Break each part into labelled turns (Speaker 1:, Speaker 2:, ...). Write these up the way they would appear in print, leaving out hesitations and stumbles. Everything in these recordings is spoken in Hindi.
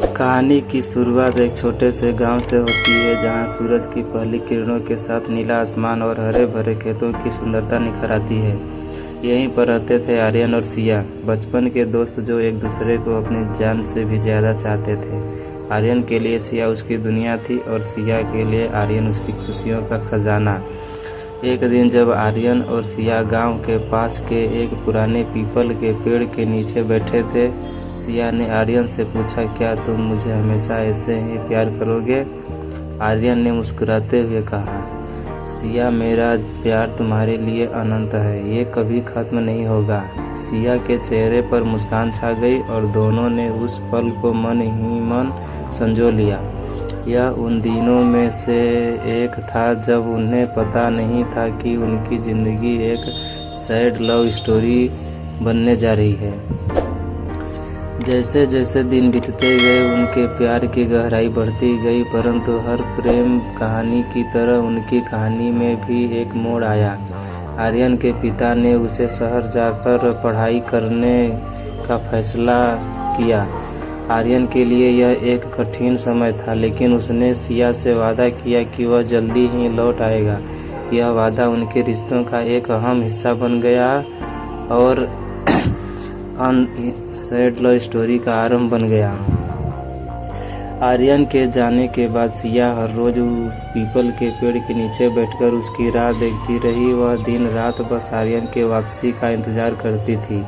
Speaker 1: कहानी की शुरुआत एक छोटे से गांव से होती है, जहां सूरज की पहली किरणों के साथ नीला आसमान और हरे भरे खेतों की सुंदरता निखर आती है। यहीं पर रहते थे आर्यन और सिया, बचपन के दोस्त जो एक दूसरे को अपनी जान से भी ज़्यादा चाहते थे। आर्यन के लिए सिया उसकी दुनिया थी और सिया के लिए आर्यन उसकी खुशियों का खजाना। एक दिन जब आर्यन और सिया गांव के पास के एक पुराने पीपल के पेड़ के नीचे बैठे थे, सिया ने आर्यन से पूछा, क्या तुम मुझे हमेशा ऐसे ही प्यार करोगे? आर्यन ने मुस्कुराते हुए कहा, सिया, मेरा प्यार तुम्हारे लिए अनंत है, ये कभी खत्म नहीं होगा। सिया के चेहरे पर मुस्कान छा गई और दोनों ने उस पल को मन ही मन संजो लिया। यह उन दिनों में से एक था जब उन्हें पता नहीं था कि उनकी ज़िंदगी एक सैड लव स्टोरी बनने जा रही है। जैसे जैसे दिन बीतते गए उनके प्यार की गहराई बढ़ती गई, परंतु हर प्रेम कहानी की तरह उनकी कहानी में भी एक मोड़ आया। आर्यन के पिता ने उसे शहर जाकर पढ़ाई करने का फैसला किया। आर्यन के लिए यह एक कठिन समय था, लेकिन उसने सिया से वादा किया कि वह जल्दी ही लौट आएगा। यह वादा उनके रिश्तों का एक अहम हिस्सा बन गया और सैड लव स्टोरी का आरंभ बन गया। आर्यन के जाने के बाद सिया हर रोज उस पीपल के पेड़ के नीचे बैठकर उसकी राह देखती रही। वह दिन रात बस आर्यन के वापसी का इंतजार करती थी।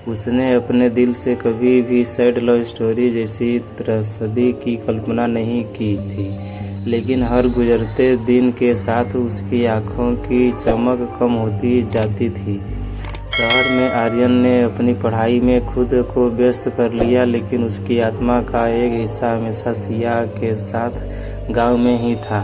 Speaker 1: उसने अपने दिल से कभी भी सैड लव स्टोरी जैसी त्रसदी की कल्पना नहीं की थी, लेकिन हर गुजरते दिन के साथ उसकी आंखों की चमक कम होती जाती थी। शहर में आर्यन ने अपनी पढ़ाई में खुद को व्यस्त कर लिया, लेकिन उसकी आत्मा का एक हिस्सा हमेशा सिया के साथ गांव में ही था।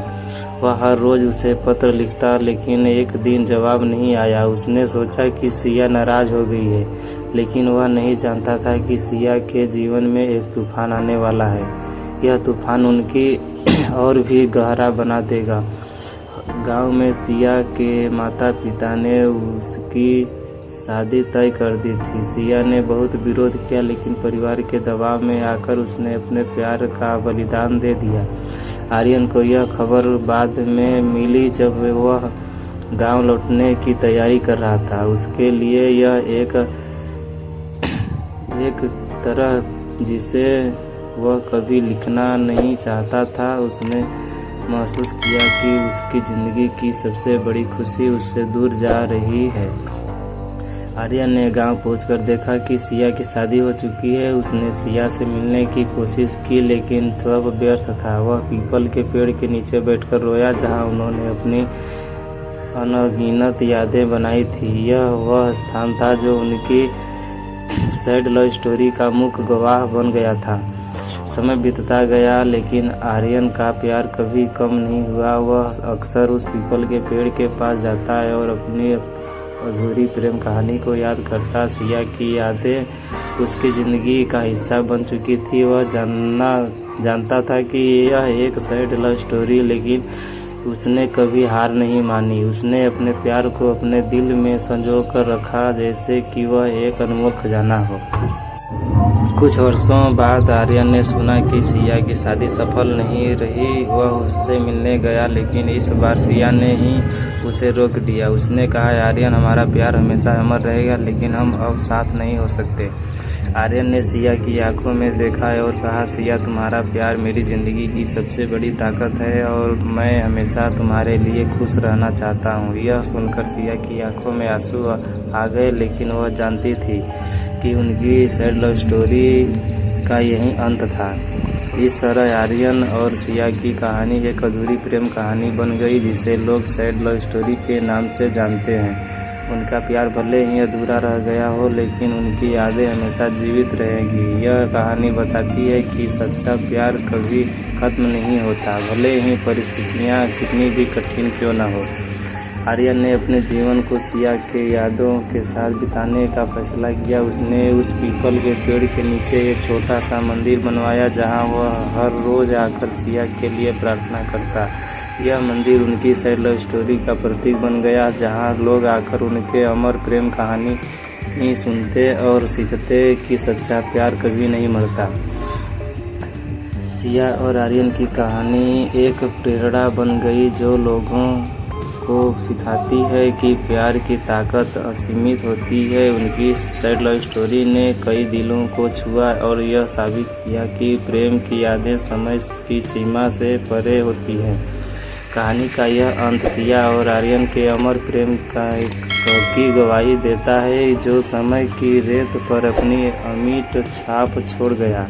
Speaker 1: वह हर रोज उसे पत्र लिखता, लेकिन एक दिन जवाब नहीं आया। उसने सोचा कि सिया नाराज हो गई है, लेकिन वह नहीं जानता था कि सिया के जीवन में एक तूफान आने वाला है। यह तूफान उनकी और भी गहरा बना देगा। गांव में सिया के माता पिता ने उसकी शादी तय कर दी थी। सिया ने बहुत विरोध किया, लेकिन परिवार के दबाव में आकर उसने अपने प्यार का बलिदान दे दिया। आर्यन को यह खबर बाद में मिली जब वह गांव लौटने की तैयारी कर रहा था। उसके लिए यह एक तरह जिसे वह कभी लिखना नहीं चाहता था। उसने महसूस किया कि उसकी ज़िंदगी की सबसे बड़ी खुशी उससे दूर जा रही है। आर्यन ने गांव पहुंचकर देखा कि सिया की शादी हो चुकी है। उसने सिया से मिलने की कोशिश की, लेकिन सब व्यर्थ था। वह पीपल के पेड़ के नीचे बैठकर रोया, जहां उन्होंने अपनी अनगिनत यादें बनाई थी। यह वह स्थान था जो उनकी सैड लव स्टोरी का मुख्य गवाह बन गया था। समय बीतता गया, लेकिन आर्यन का प्यार कभी कम नहीं हुआ। वह अक्सर उस पीपल के पेड़ के पास जाता है और अपनी अधूरी प्रेम कहानी को याद करता। सिया की यादें उसकी ज़िंदगी का हिस्सा बन चुकी थी। वह जानता था कि यह एक सैड लव स्टोरी, लेकिन उसने कभी हार नहीं मानी। उसने अपने प्यार को अपने दिल में संजो कर रखा, जैसे कि वह एक अनमोल खजाना हो। कुछ वर्षों बाद आर्यन ने सुना कि सिया की शादी सफल नहीं रही। वह उससे मिलने गया, लेकिन इस बार सिया ने ही उसे रोक दिया। उसने कहा, आर्यन, हमारा प्यार हमेशा अमर रहेगा, लेकिन हम अब साथ नहीं हो सकते। आर्यन ने सिया की आंखों में देखा और कहा, सिया, तुम्हारा प्यार मेरी ज़िंदगी की सबसे बड़ी ताकत है और मैं हमेशा तुम्हारे लिए खुश रहना चाहता हूँ। यह सुनकर सिया की आंखों में आंसू आ गए, लेकिन वह जानती थी कि उनकी सैड लव स्टोरी का यही अंत था। इस तरह आर्यन और सिया की कहानी एक अधूरी प्रेम कहानी बन गई, जिसे लोग सैड लव स्टोरी के नाम से जानते हैं। उनका प्यार भले ही अधूरा रह गया हो, लेकिन उनकी यादें हमेशा जीवित रहेंगी। यह कहानी बताती है कि सच्चा प्यार कभी खत्म नहीं होता, भले ही परिस्थितियाँ कितनी भी कठिन क्यों न हो। आर्यन ने अपने जीवन को सिया के यादों के साथ बिताने का फैसला किया। उसने उस पीपल के पेड़ के नीचे एक छोटा सा मंदिर बनवाया, जहां वह हर रोज आकर सिया के लिए प्रार्थना करता। यह मंदिर उनकी सैड लव स्टोरी का प्रतीक बन गया, जहां लोग आकर उनके अमर प्रेम कहानी सुनते और सीखते कि सच्चा प्यार कभी नहीं मरता। सिया और आर्यन की कहानी एक प्रेरणा बन गई जो लोगों को सिखाती है कि प्यार की ताकत असीमित होती है। उनकी सैड लव स्टोरी ने कई दिलों को छुआ और यह साबित किया कि प्रेम की यादें समय की सीमा से परे होती हैं। कहानी का यह अंत सिया और आर्यन के अमर प्रेम की गवाही देता है जो समय की रेत पर अपनी अमिट छाप छोड़ गया।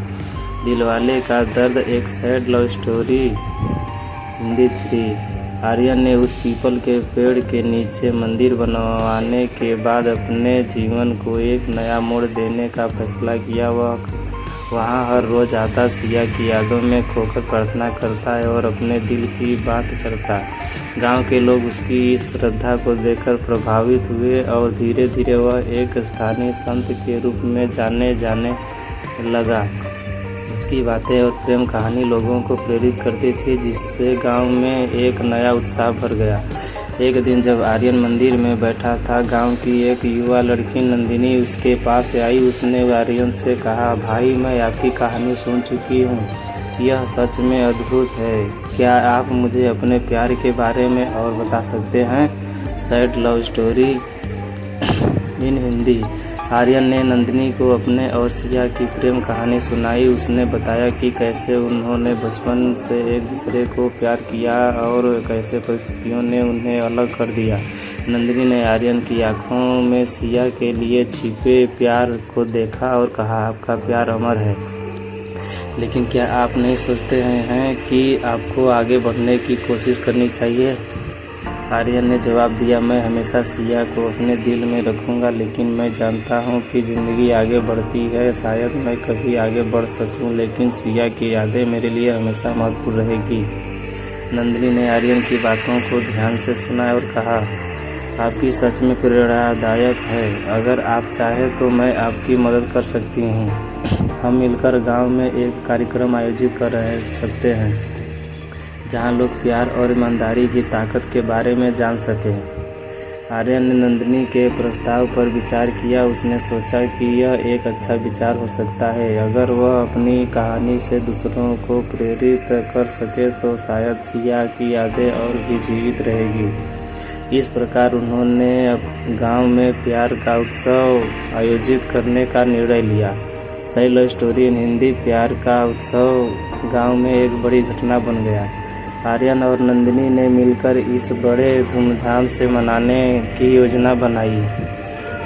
Speaker 1: दिलवाले का दर्द एक sad love story Hindi 3। Aryan ने उस पीपल के पेड़ के नीचे मंदिर बनवाने के बाद अपने जीवन को एक नया मोड़ देने का फैसला किया। वह वहाँ हर रोज़ आता, सिया की यादों में खोकर प्रार्थना करता है और अपने दिल की बात करता। गांव के लोग उसकी इस श्रद्धा को देखकर प्रभावित हुए और धीरे धीरे वह एक स्थानीय संत के रूप में जाने लगा। उसकी बातें और प्रेम कहानी लोगों को प्रेरित करती थी, जिससे गांव में एक नया उत्साह भर गया। एक दिन जब आर्यन मंदिर में बैठा था, गांव की एक युवा लड़की नंदिनी उसके पास आई। उसने आर्यन से कहा, भाई मैं आपकी कहानी सुन चुकी हूँ, यह सच में अद्भुत है। क्या आप मुझे अपने प्यार के बारे में और बता सकते हैं? Sad love story in Hindi. Aryan ने नंदिनी को अपने और सिया की प्रेम कहानी सुनाई। उसने बताया कि कैसे उन्होंने बचपन से एक दूसरे को प्यार किया और कैसे परिस्थितियों ने उन्हें अलग कर दिया। नंदिनी ने आर्यन की आंखों में सिया के लिए छिपे प्यार को देखा और कहा, आपका प्यार अमर है, लेकिन क्या आप नहीं सोचते हैं कि आपको आगे बढ़ने की कोशिश करनी चाहिए? आर्यन ने जवाब दिया, मैं हमेशा सिया को अपने दिल में रखूंगा, लेकिन मैं जानता हूँ कि ज़िंदगी आगे बढ़ती है। शायद मैं कभी आगे बढ़ सकूँ, लेकिन सिया की यादें मेरे लिए हमेशा महत्वपूर्ण रहेगी। नंदिनी ने आर्यन की बातों को ध्यान से सुना और कहा, आपकी सच में प्रेरणादायक है। अगर आप चाहें तो मैं आपकी मदद कर सकती हूँ। हम मिलकर गाँव में एक कार्यक्रम आयोजित कर सकते हैं जहाँ लोग प्यार और ईमानदारी की ताकत के बारे में जान सकें। आर्यन ने नंदिनी के प्रस्ताव पर विचार किया। उसने सोचा कि यह एक अच्छा विचार हो सकता है। अगर वह अपनी कहानी से दूसरों को प्रेरित कर सके तो शायद सिया की यादें और भी जीवित रहेगी। इस प्रकार उन्होंने गांव में प्यार का उत्सव आयोजित करने का निर्णय लिया। Sad love story in Hindi. प्यार का उत्सव गाँव में एक बड़ी घटना बन गया। आर्यन और नंदिनी ने मिलकर इस बड़े धूमधाम से मनाने की योजना बनाई।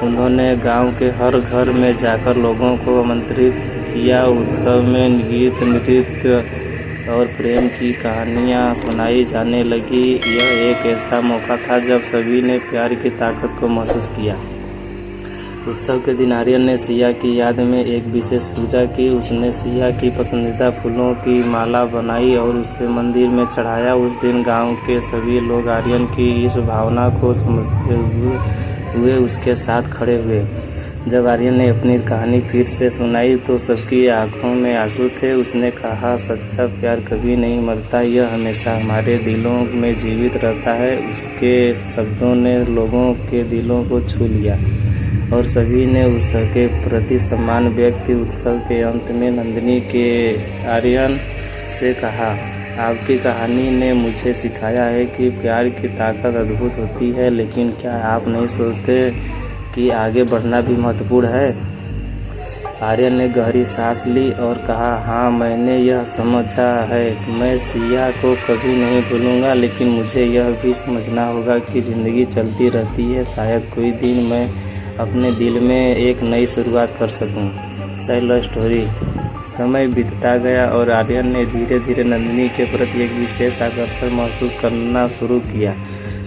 Speaker 1: उन्होंने गांव के हर घर में जाकर लोगों को आमंत्रित किया। उत्सव में गीत, नृत्य और प्रेम की कहानियां सुनाई जाने लगी। यह एक ऐसा मौका था जब सभी ने प्यार की ताकत को महसूस किया। उत्सव के दिन आर्यन ने सिया की याद में एक विशेष पूजा की। उसने सिया की पसंदीदा फूलों की माला बनाई और उसे मंदिर में चढ़ाया। उस दिन गांव के सभी लोग आर्यन की इस भावना को समझते हुए उसके साथ खड़े हुए। जब आर्यन ने अपनी कहानी फिर से सुनाई तो सबकी आंखों में आंसू थे। उसने कहा, सच्चा प्यार कभी नहीं मरता, यह हमेशा हमारे दिलों में जीवित रहता है। उसके शब्दों ने लोगों के दिलों को छू लिया और सभी ने उसके प्रति सम्मान व्यक्त किया। उत्सव के अंत में नंदिनी के आर्यन से कहा, आपकी कहानी ने मुझे सिखाया है कि प्यार की ताकत अद्भुत होती है, लेकिन क्या आप नहीं सोचते कि आगे बढ़ना भी महत्वपूर्ण है? आर्यन ने गहरी सांस ली और कहा, हाँ, मैंने यह समझा है। मैं सिया को कभी नहीं भूलूंगा, लेकिन मुझे यह भी समझना होगा कि ज़िंदगी चलती रहती है। शायद कोई दिन मैं अपने दिल में एक नई शुरुआत कर सकूं। Sad love story. समय बीतता गया और आर्यन ने धीरे धीरे नंदिनी के प्रति एक विशेष आकर्षण महसूस करना शुरू किया।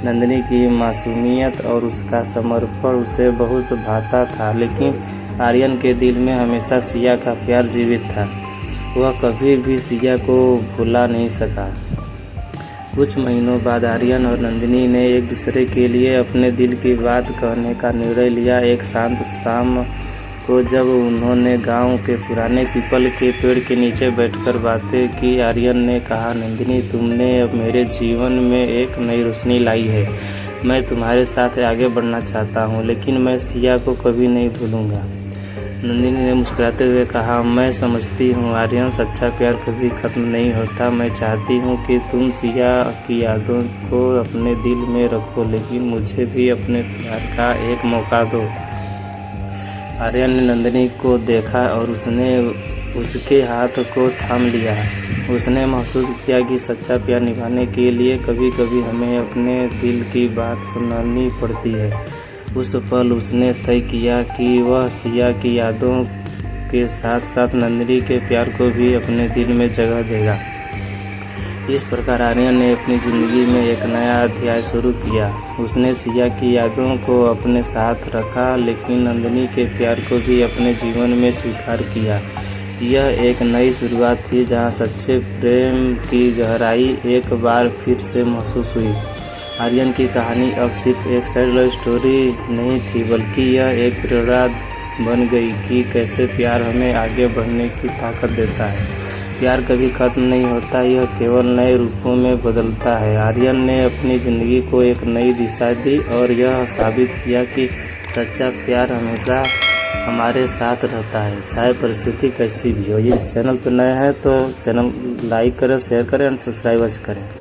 Speaker 1: नंदिनी की मासूमियत और उसका समर्पण उसे बहुत भाता था, लेकिन आर्यन के दिल में हमेशा सिया का प्यार जीवित था। वह कभी भी सिया को भुला नहीं सका। कुछ महीनों बाद आर्यन और नंदिनी ने एक दूसरे के लिए अपने दिल की बात कहने का निर्णय लिया। एक शांत शाम को जब उन्होंने गांव के पुराने पीपल के पेड़ के नीचे बैठकर बातें की, आर्यन ने कहा, नंदिनी, तुमने अब मेरे जीवन में एक नई रोशनी लाई है। मैं तुम्हारे साथ आगे बढ़ना चाहता हूँ, लेकिन मैं सिया को कभी नहीं भूलूंगा। नंदिनी ने मुस्कुराते हुए कहा, मैं समझती हूँ आर्यन, सच्चा प्यार कभी खत्म नहीं होता। मैं चाहती हूँ कि तुम सिया की यादों को अपने दिल में रखो, लेकिन मुझे भी अपने प्यार का एक मौका दो। आर्यन ने नंदिनी को देखा और उसने उसके हाथ को थाम लिया। उसने महसूस किया कि सच्चा प्यार निभाने के लिए कभी कभी हमें अपने दिल की बात सुनानी पड़ती है। उस पल उसने तय किया कि वह सिया की यादों के साथ साथ नंदिनी के प्यार को भी अपने दिल में जगह देगा। इस प्रकार आर्यन ने अपनी ज़िंदगी में एक नया अध्याय शुरू किया। उसने सिया की यादों को अपने साथ रखा, लेकिन नंदिनी के प्यार को भी अपने जीवन में स्वीकार किया। यह एक नई शुरुआत थी जहां सच्चे प्रेम की गहराई एक बार फिर से महसूस हुई। आर्यन की कहानी अब सिर्फ एक सैड लव स्टोरी नहीं थी, बल्कि यह एक प्रेरणा बन गई कि कैसे प्यार हमें आगे बढ़ने की ताकत देता है। प्यार कभी खत्म नहीं होता, यह केवल नए रूपों में बदलता है। आर्यन ने अपनी ज़िंदगी को एक नई दिशा दी और यह साबित किया कि सच्चा प्यार हमेशा हमारे साथ रहता है, चाहे परिस्थिति कैसी भी हो। ये इस चैनल पर नए हैं तो चैनल लाइक करें, शेयर करें और सब्सक्राइब करें।